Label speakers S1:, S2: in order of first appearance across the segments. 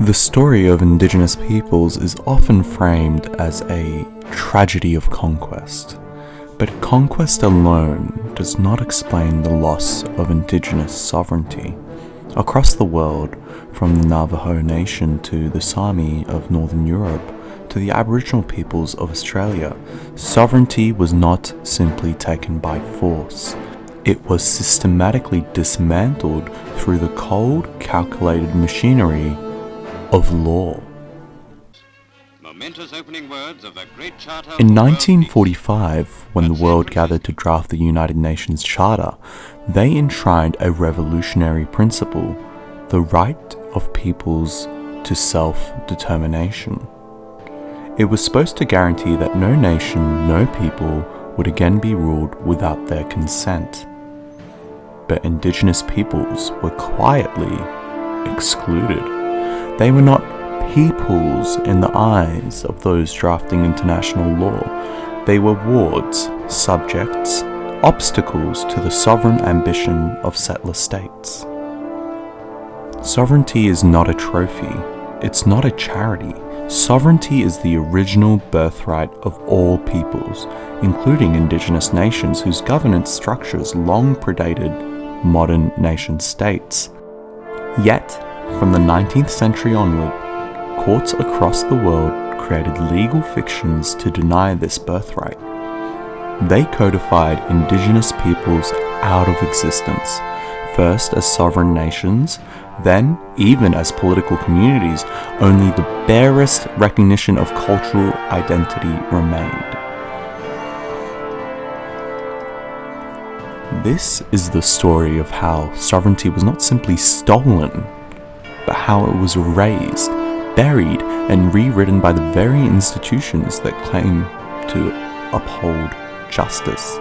S1: The story of Indigenous peoples is often framed as a tragedy of conquest, but conquest alone does not explain the loss of Indigenous sovereignty. Across the world, from the Navajo Nation to the Sápmi of Northern Europe to the Aboriginal peoples of Australia, sovereignty was not simply taken by force. It was systematically dismantled through the cold, calculated machinery of law. In 1945, when the world gathered to draft the United Nations Charter, they enshrined a revolutionary principle, the right of peoples to self-determination. It was supposed to guarantee that no nation, no people would again be ruled without their consent. But Indigenous peoples were quietly excluded. They were not peoples in the eyes of those drafting international law. They were wards, subjects, obstacles to the sovereign ambition of settler states. Sovereignty is not a trophy. It's not a charity. Sovereignty is the original birthright of all peoples, including Indigenous nations whose governance structures long predated modern nation states. Yet, from the 19th century onward, courts across the world created legal fictions to deny this birthright. They codified Indigenous peoples out of existence, first as sovereign nations, then, even as political communities. Only the barest recognition of cultural identity remained. This is the story of how sovereignty was not simply stolen, but how it was erased, buried, and rewritten by the very institutions that claim to uphold justice.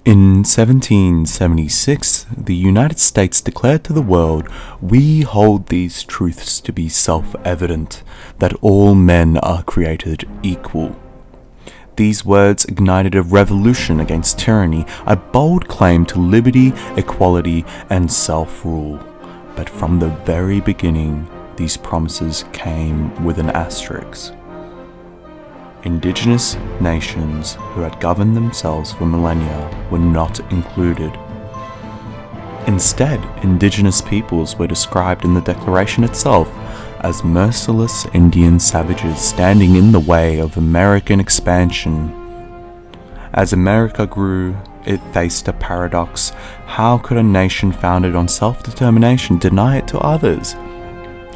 S1: In 1776, the United States declared to the world, "We hold these truths to be self-evident, that all men are created equal." These words ignited a revolution against tyranny, a bold claim to liberty, equality, and self-rule. But from the very beginning, these promises came with an asterisk. Indigenous nations who had governed themselves for millennia were not included. Instead, Indigenous peoples were described in the Declaration itself as merciless Indian savages standing in the way of American expansion. As America grew, it faced a paradox. How could a nation founded on self-determination deny it to others?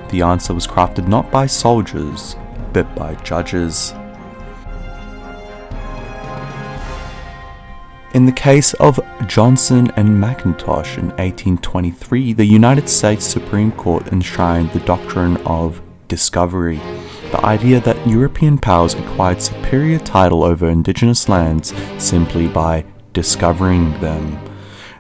S1: The answer was crafted not by soldiers, but by judges. In the case of Johnson and McIntosh in 1823, the United States Supreme Court enshrined the doctrine of discovery, the idea that European powers acquired superior title over Indigenous lands simply by discovering them.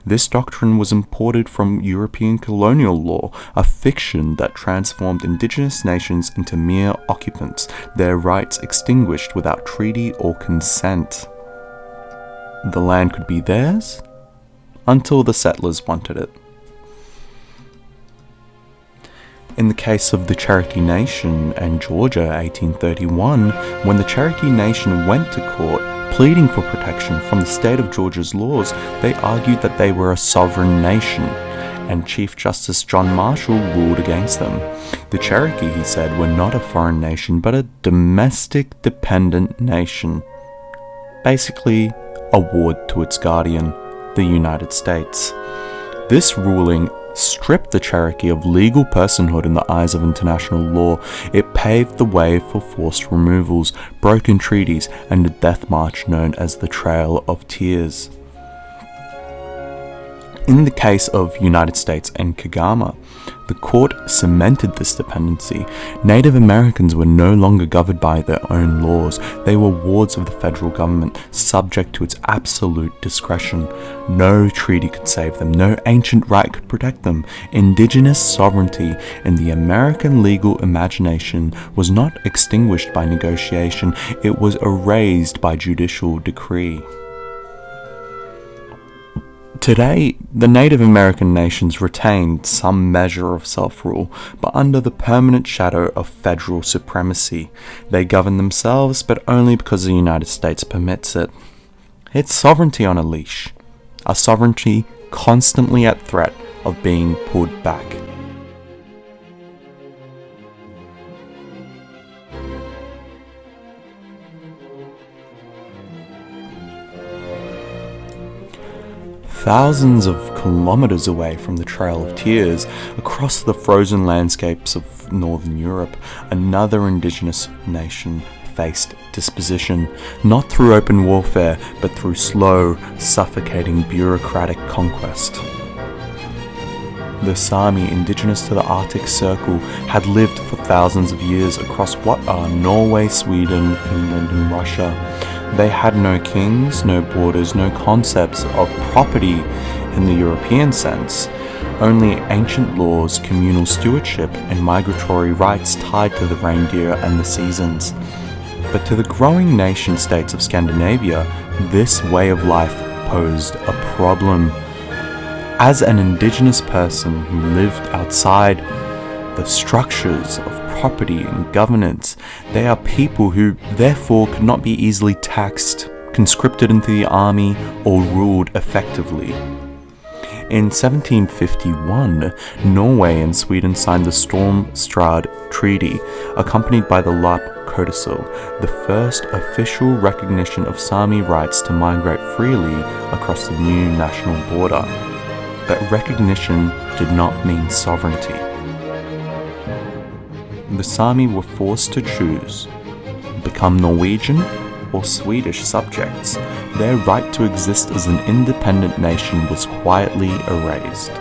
S1: This doctrine was imported from European colonial law, a fiction that transformed Indigenous nations into mere occupants, their rights extinguished without treaty or consent. The land could be theirs until the settlers wanted it. In the case of the Cherokee Nation and Georgia, 1831, when the Cherokee Nation went to court pleading for protection from the state of Georgia's laws, they argued that they were a sovereign nation, and Chief Justice John Marshall ruled against them. The Cherokee, he said, were not a foreign nation, but a domestic dependent nation. Basically, a ward to its guardian, the United States. This ruling stripped the Cherokee of legal personhood in the eyes of international law. It paved the way for forced removals, broken treaties, and a death march known as the Trail of Tears. In the case of United States and Kagama, the court cemented this dependency. Native Americans were no longer governed by their own laws. They were wards of the federal government, subject to its absolute discretion. No treaty could save them. No ancient right could protect them. Indigenous sovereignty in the American legal imagination was not extinguished by negotiation. It was erased by judicial decree. Today, the Native American nations retained some measure of self-rule, but under the permanent shadow of federal supremacy. They govern themselves, but only because the United States permits it. It's sovereignty on a leash, a sovereignty constantly at threat of being pulled back. Thousands of kilometers away from the Trail of Tears, across the frozen landscapes of Northern Europe, another indigenous nation faced dispossession, not through open warfare, but through slow, suffocating bureaucratic conquest. The Sámi, indigenous to the Arctic Circle, had lived for thousands of years across what are Norway, Sweden, Finland, and Russia. They had no kings, no borders, no concepts of property in the European sense, only ancient laws, communal stewardship, and migratory rights tied to the reindeer and the seasons. But to the growing nation-states of Scandinavia, this way of life posed a problem. As an indigenous person who lived outside the structures of property and governance, they are people who therefore could not be easily taxed, conscripted into the army, or ruled effectively. In 1751, Norway and Sweden signed the Stormstrad Treaty, accompanied by the Lapp Codicil, the first official recognition of Sámi rights to migrate freely across the new national border. But recognition did not mean sovereignty. The Sámi were forced to choose, become Norwegian or Swedish subjects. Their right to exist as an independent nation was quietly erased.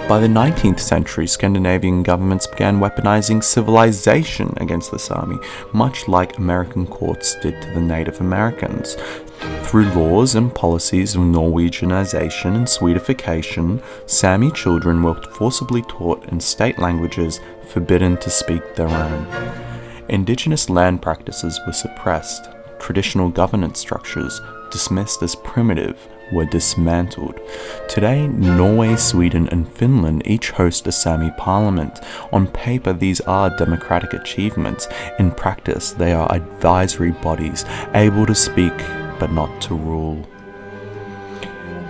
S1: By the 19th century, Scandinavian governments began weaponizing civilization against the Sámi, much like American courts did to the Native Americans. Through laws and policies of Norwegianization and Swedification, Sámi children were forcibly taught in state languages, forbidden to speak their own. Indigenous land practices were suppressed. Traditional governance structures, dismissed as primitive, were dismantled. Today, Norway, Sweden, and Finland each host a Sámi parliament. On paper, these are democratic achievements. In practice, they are advisory bodies, able to speak but not to rule.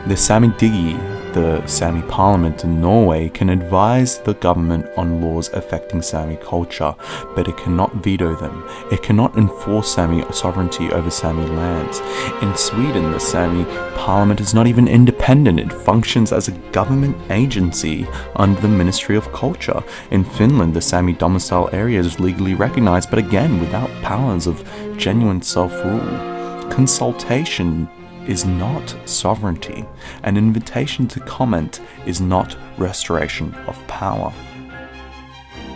S1: The Sametinget, the Sámi parliament in Norway, can advise the government on laws affecting Sámi culture, but it cannot veto them. It cannot enforce Sámi sovereignty over Sámi lands. In Sweden, the Sámi parliament is not even independent. It functions as a government agency under the Ministry of Culture. In Finland, the Sámi domicile area is legally recognized, but again, without powers of genuine self-rule. Consultation is not sovereignty. An invitation to comment is not restoration of power.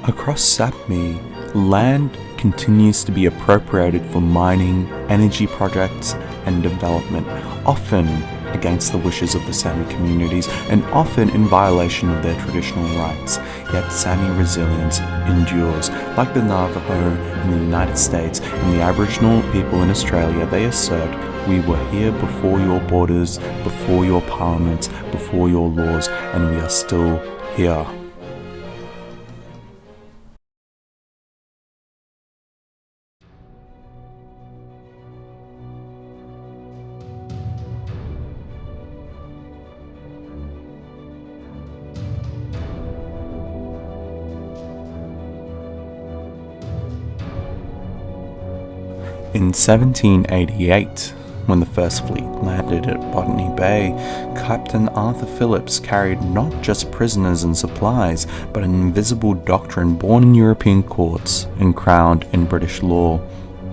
S1: Across Sápmi, land continues to be appropriated for mining, energy projects, and development, often against the wishes of the Sámi communities and often in violation of their traditional rights. Yet Sámi resilience endures. Like the Navajo in the United States and the Aboriginal people in Australia, they assert, "We were here before your borders, before your parliaments, before your laws, and we are still here." In 1788, when the first fleet landed at Botany Bay, Captain Arthur Phillips carried not just prisoners and supplies, but an invisible doctrine born in European courts and crowned in British law,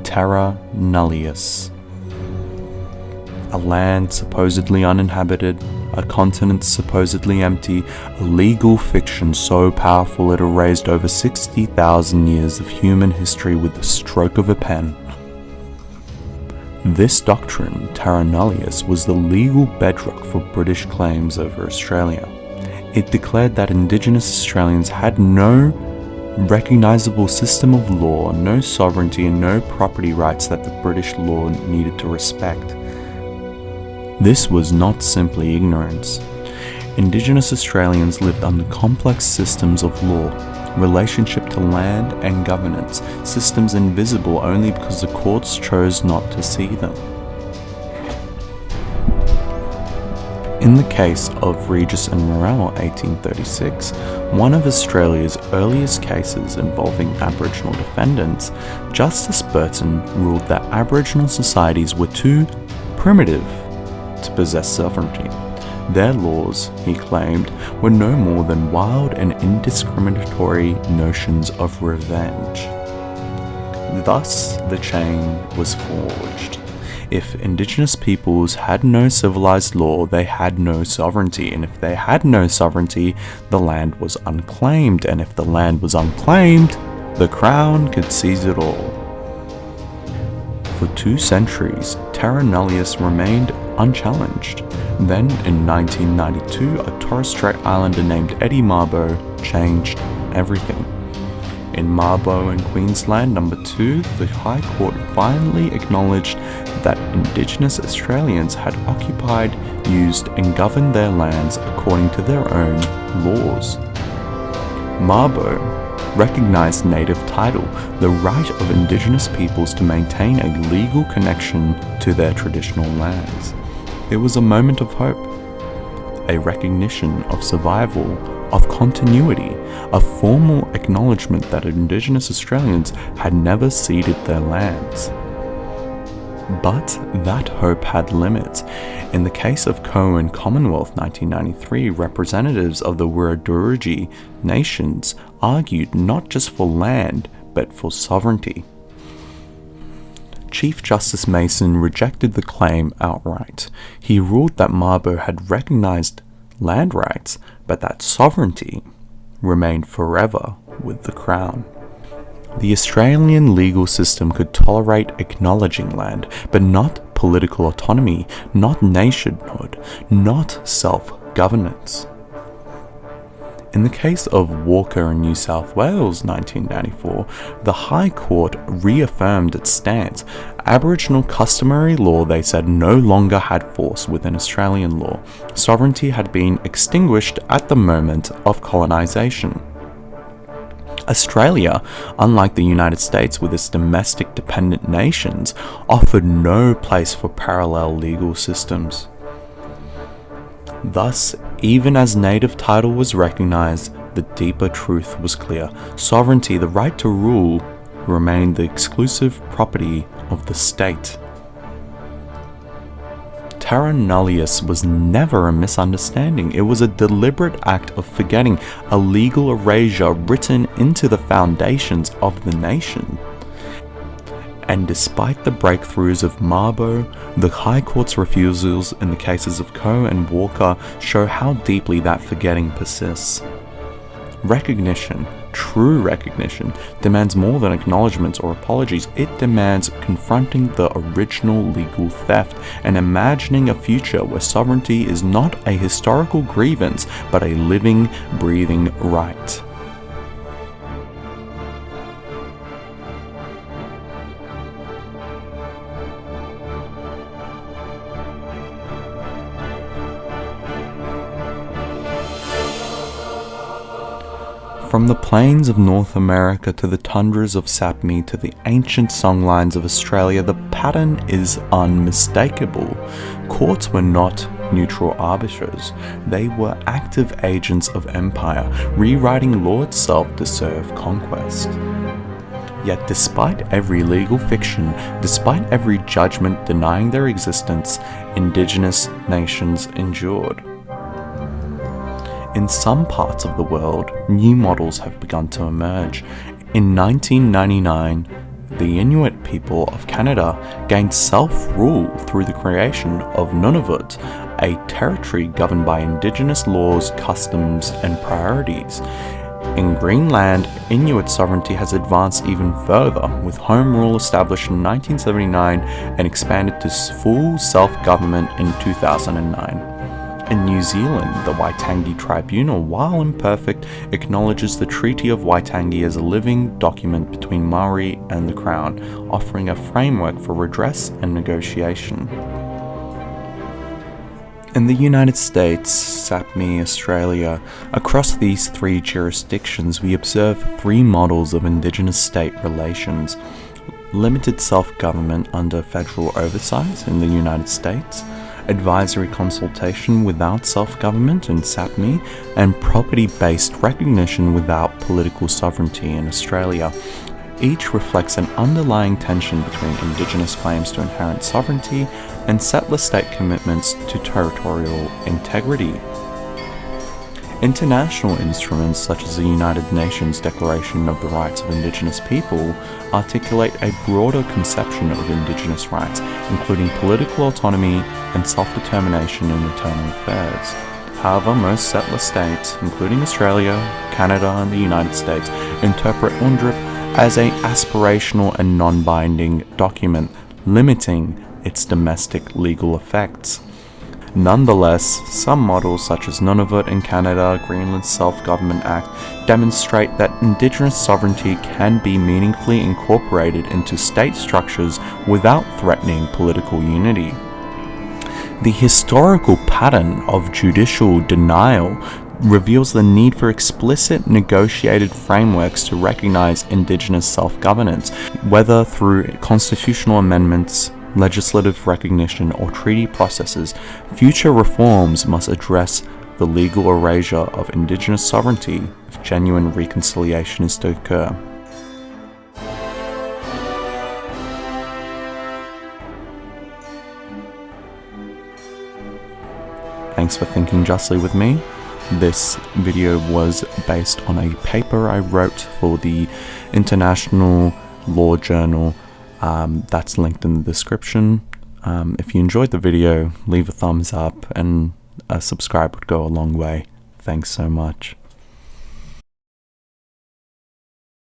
S1: Terra Nullius. A land supposedly uninhabited, a continent supposedly empty, a legal fiction so powerful it erased over 60,000 years of human history with the stroke of a pen. This doctrine, Terra Nullius, was the legal bedrock for British claims over Australia. It declared that Indigenous Australians had no recognisable system of law, no sovereignty and no property rights that the British law needed to respect. This was not simply ignorance. Indigenous Australians lived under complex systems of law, relationship to land and governance, systems invisible only because the courts chose not to see them. In the case of Regis and Morel 1836, one of Australia's earliest cases involving Aboriginal defendants, Justice Burton ruled that Aboriginal societies were too primitive to possess sovereignty. Their laws, he claimed, were no more than wild and indiscriminatory notions of revenge. Thus, the chain was forged. If Indigenous peoples had no civilized law, they had no sovereignty, and if they had no sovereignty, the land was unclaimed, and if the land was unclaimed, the Crown could seize it all. For 2 centuries, Terra Nullius remained unchallenged. Then, in 1992, a Torres Strait Islander named Eddie Mabo changed everything. In Mabo and Queensland No. 2, the High Court finally acknowledged that Indigenous Australians had occupied, used and governed their lands according to their own laws. Mabo recognised native title, the right of Indigenous peoples to maintain a legal connection to their traditional lands. It was a moment of hope, a recognition of survival, of continuity, a formal acknowledgement that Indigenous Australians had never ceded their lands. But that hope had limits. In the case of Cohen Commonwealth 1993, representatives of the Wiradjuri nations argued not just for land, but for sovereignty. Chief Justice Mason rejected the claim outright. He ruled that Mabo had recognized land rights, but that sovereignty remained forever with the Crown. The Australian legal system could tolerate acknowledging land, but not political autonomy, not nationhood, not self-governance. In the case of Walker in New South Wales 1994, the High Court reaffirmed its stance. Aboriginal customary law, they said, no longer had force within Australian law. Sovereignty had been extinguished at the moment of colonisation. Australia, unlike the United States with its domestic dependent nations, offered no place for parallel legal systems. Thus, even as native title was recognised, the deeper truth was clear. Sovereignty, the right to rule, remained the exclusive property of the state. Terra Nullius was never a misunderstanding. It was a deliberate act of forgetting, a legal erasure written into the foundations of the nation. And despite the breakthroughs of Mabo, the High Court's refusals in the cases of Coe and Walker show how deeply that forgetting persists. Recognition, true recognition, demands more than acknowledgements or apologies. It demands confronting the original legal theft and imagining a future where sovereignty is not a historical grievance, but a living, breathing right. From the plains of North America to the tundras of Sápmi to the ancient songlines of Australia, the pattern is unmistakable. Courts were not neutral arbiters. They were active agents of empire, rewriting law itself to serve conquest. Yet despite every legal fiction, despite every judgment denying their existence, Indigenous nations endured. In some parts of the world, new models have begun to emerge. In 1999, the Inuit people of Canada gained self-rule through the creation of Nunavut, a territory governed by Indigenous laws, customs, and priorities. In Greenland, Inuit sovereignty has advanced even further, with Home Rule established in 1979 and expanded to full self-government in 2009. In New Zealand, the Waitangi Tribunal, while imperfect, acknowledges the Treaty of Waitangi as a living document between Maori and the Crown, offering a framework for redress and negotiation. In the United States, Sápmi, Australia, across these three jurisdictions we observe three models of Indigenous state relations: limited self-government under federal oversight in the United States, advisory consultation without self-government in Sápmi, and property-based recognition without political sovereignty in Australia. Each reflects an underlying tension between Indigenous claims to inherent sovereignty and settler state commitments to territorial integrity. International instruments such as the United Nations Declaration of the Rights of Indigenous People articulate a broader conception of Indigenous rights, including political autonomy and self-determination in internal affairs. However, most settler states, including Australia, Canada, and the United States, interpret UNDRIP as an aspirational and non-binding document, limiting its domestic legal effects. Nonetheless, some models such as Nunavut in Canada, Greenland's Self-Government Act, demonstrate that Indigenous sovereignty can be meaningfully incorporated into state structures without threatening political unity. The historical pattern of judicial denial reveals the need for explicit negotiated frameworks to recognize Indigenous self-governance, whether through constitutional amendments, legislative recognition, or treaty processes. Future reforms must address the legal erasure of Indigenous sovereignty if genuine reconciliation is to occur. Thanks for thinking justly with me. This video was based on a paper I wrote for the International Law Journal. That's linked in the description. If you enjoyed the video, leave a thumbs up, and a subscribe would go a long way. Thanks so much.